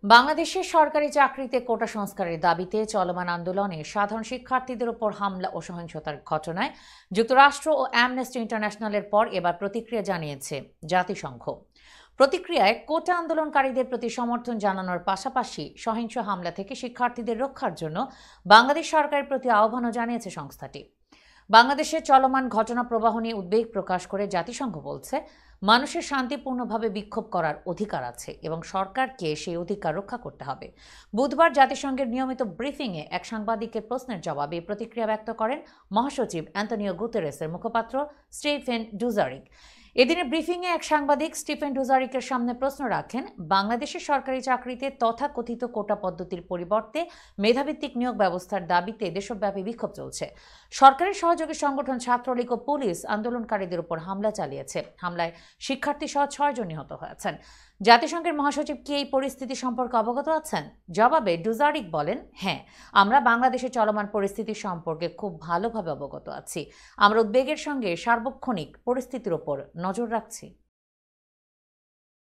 বাংলাদেশে সরকারি চাকরিতে কোটা সংস্কারের দাবিতে চলমান আন্দোলনে সাধারণ শিক্ষার্থীদের উপর হামলা ও সহিংসতার ঘটনায় যুক্তরাষ্ট্র ও অ্যামনেস্টি ইন্টারন্যাশনালের পর এবার প্রতিক্রিয়া জানিয়েছে জাতিসংঘ। প্রতিক্রিয়ায় কোটা আন্দোলনকারীদের প্রতি সমর্থন জানানোর পাশাপাশি সহিংস হামলা থেকে শিক্ষার্থীদের রক্ষার জন্য বাংলাদেশ সরকারের প্রতি আহ্বানও জানিয়েছে সংস্থাটি। বাংলাদেশের চলমান ঘটনা প্রবাহ নিয়ে উদ্বেগ প্রকাশ করে জাতিসংঘ বলছে, মানুষের শান্তিপূর্ণভাবে বিক্ষোভ করার অধিকার আছে এবং সরকারকে সেই অধিকার রক্ষা করতে হবে। বুধবার জাতিসংঘের নিয়মিত ব্রিফিংয়ে এক সাংবাদিকের প্রশ্নের জবাবে প্রতিক্রিয়া ব্যক্ত করেন মহাসচিব অ্যান্তনিও গুতেরেসের মুখপাত্র স্টিফেন ডুজারিক। এদিনের ব্রিফিংয়ে এক সাংবাদিক স্টিফেন ডুজারিকের সামনে প্রশ্ন রাখেন, বাংলাদেশের সরকারি চাকরিতে তথাকথিত কোটা পদ্ধতির পরিবর্তে মেধাভিত্তিক নিয়োগ ব্যবস্থার দাবিতে দেশব্যাপী বিক্ষোভ চলছে। সরকারের সহযোগী সংগঠন ছাত্রলীগ ও পুলিশ আন্দোলনকারীদের উপর হামলা চালিয়েছে। হামলায় শিক্ষার্থী সহ 6 জন নিহত হয়েছেন। জাতিসংঘের মহাসচিব কি এই পরিস্থিতি সম্পর্কে অবগত আছেন? জবাবে ডুজারিক বলেন, হ্যাঁ, আমরা বাংলাদেশে চলমান পরিস্থিতি সম্পর্কে খুব ভালোভাবে অবগত আছি। আমরা উদ্বেগের সঙ্গে সার্বক্ষণিক পরিস্থিতির ওপর নজর রাখছি।